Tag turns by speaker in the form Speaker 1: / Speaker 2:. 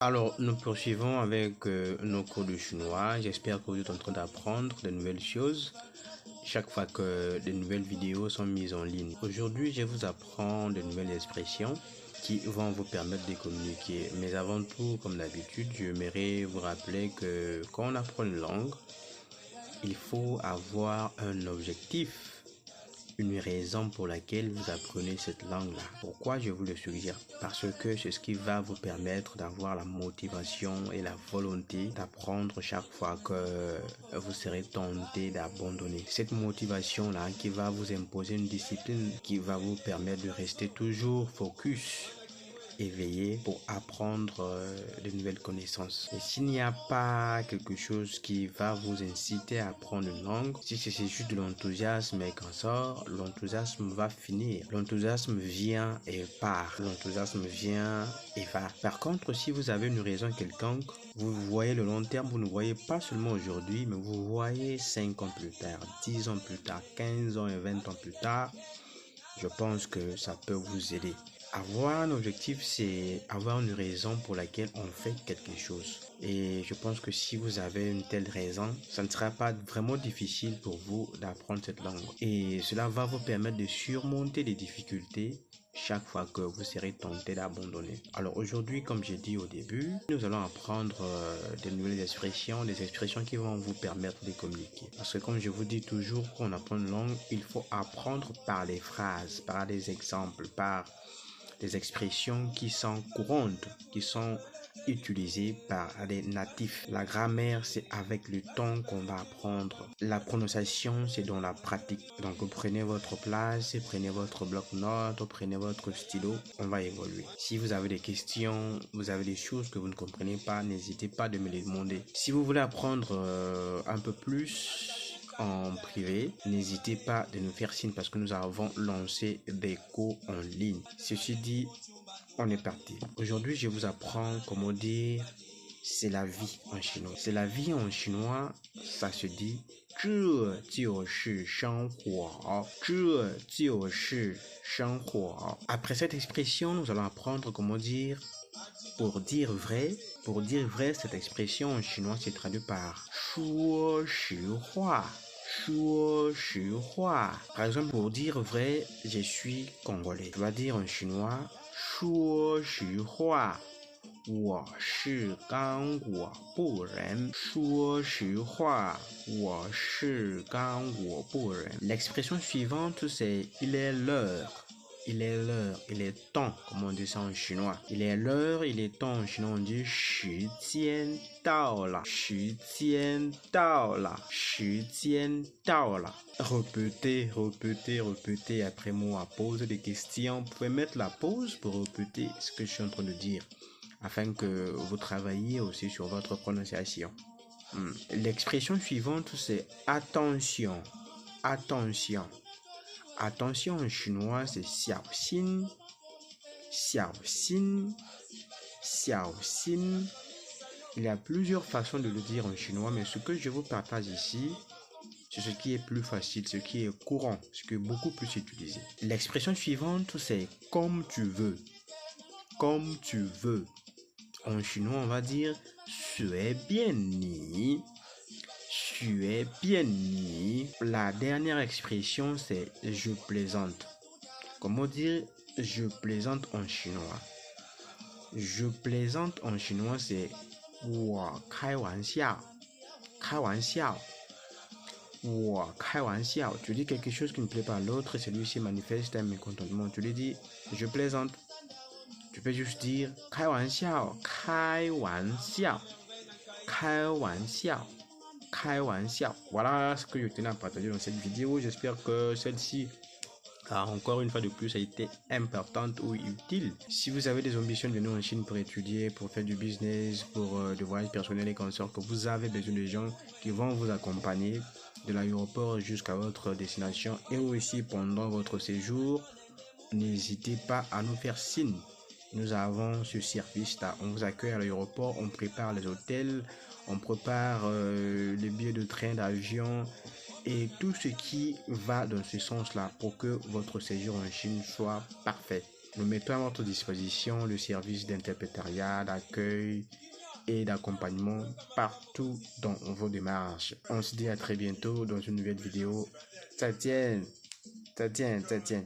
Speaker 1: Alors, nous poursuivons avec nos cours de chinois. J'espère que vous êtes en train d'apprendre de nouvelles choses chaque fois que de nouvelles vidéos sont mises en ligne. Aujourd'hui, je vous apprends de nouvelles expressions qui vont vous permettre de communiquer. Mais avant tout, comme d'habitude, j'aimerais vous rappeler que quand on apprend une langue, il faut avoir un objectif, une raison pour laquelle vous apprenez cette langue-là. Pourquoi je vous le suggère? Parce que c'est ce qui va vous permettre d'avoir la motivation et la volonté d'apprendre chaque fois que vous serez tenté d'abandonner. Cette motivation-là qui va vous imposer une discipline qui va vous permettre de rester toujours focus, éveillé pour apprendre de nouvelles connaissances. Et s'il n'y a pas quelque chose qui va vous inciter à apprendre une langue, si c'est juste de l'enthousiasme et qu'en sort, l'enthousiasme va finir. L'enthousiasme vient et part. L'enthousiasme vient et va. Par contre, si vous avez une raison quelconque, vous voyez le long terme, vous ne voyez pas seulement aujourd'hui, mais vous voyez 5 ans plus tard, 10 ans plus tard, 15 ans et 20 ans plus tard, je pense que ça peut vous aider. Avoir un objectif, c'est avoir une raison pour laquelle on fait quelque chose. Et je pense que si vous avez une telle raison, ça ne sera pas vraiment difficile pour vous d'apprendre cette langue. Et cela va vous permettre de surmonter les difficultés chaque fois que vous serez tenté d'abandonner. Alors aujourd'hui, comme j'ai dit au début, nous allons apprendre des nouvelles expressions, des expressions qui vont vous permettre de communiquer. Parce que comme je vous dis toujours, quand on apprend une langue, il faut apprendre par les phrases, par des exemples, par des expressions qui sont courantes, qui sont utilisées par des natifs. La grammaire, c'est avec le temps qu'on va apprendre. La prononciation, c'est dans la pratique. Donc, vous prenez votre place, prenez votre bloc-notes, prenez votre stylo, on va évoluer. Si vous avez des questions, vous avez des choses que vous ne comprenez pas, n'hésitez pas de me les demander. Si vous voulez apprendre un peu plus en privé, n'hésitez pas de nous faire signe parce que nous avons lancé des cours en ligne. Ceci dit, on est parti. Aujourd'hui, je vous apprends comment dire c'est la vie en chinois. C'est la vie en chinois, ça se dit 这就是生活. 这就是生活. Après cette expression, nous allons apprendre comment dire pour dire vrai. Pour dire vrai, cette expression en chinois se traduit par 说实话. 说实话. Par exemple, pour dire vrai, je suis congolais. Je vais dire en chinois 说实话。我是刚果布人。说实话，我是刚果布人。L'expression suivante, c'est il est l'heure. Il est l'heure, il est temps, comme on dit ça en chinois. Il est l'heure, il est temps en chinois, on dit 时间到了，时间到了，时间到了。Répétez, répétez, répétez après moi. Posez des questions. Vous pouvez mettre la pause pour répéter ce que je suis en train de dire, afin que vous travailliez aussi sur votre prononciation. L'expression suivante, c'est attention, attention. Attention en chinois, c'est xiao xin, xiao xin, xiao xin. Il y a plusieurs façons de le dire en chinois, mais ce que je vous partage ici, c'est ce qui est plus facile, ce qui est courant, ce qui est beaucoup plus utilisé. L'expression suivante, c'est comme tu veux, comme tu veux. En chinois, on va dire 随便你。随便你. La dernière expression, c'est je plaisante. Comment dire je plaisante en chinois? Je plaisante en chinois, c'est 我开玩笑。开玩笑。我开玩笑. Tu dis quelque chose qui ne plaît pas à l'autre, celui-ci manifeste un mécontentement. Tu lui dis je plaisante. Tu peux juste dire 开玩笑。开玩笑。开玩笑。开玩笑. Voilà ce que je tenais à partager dans cette vidéo. J'espère que celle-ci a encore une fois de plus a été importante ou utile. Si vous avez des ambitions de venir en Chine pour étudier, pour faire du business, pour des voyages personnels et consorts, que vous avez besoin de gens qui vont vous accompagner de l'aéroport jusqu'à votre destination et aussi pendant votre séjour, n'hésitez pas à nous faire signe. Nous avons ce service-là. On vous accueille à l'aéroport, on prépare les hôtels, on prépare les billets de train, d'avion et tout ce qui va dans ce sens-là pour que votre séjour en Chine soit parfait. Nous mettons à votre disposition le service d'interprétariat, d'accueil et d'accompagnement partout dans vos démarches. On se dit à très bientôt dans une nouvelle vidéo. Ça tient, ça tient, ça tient.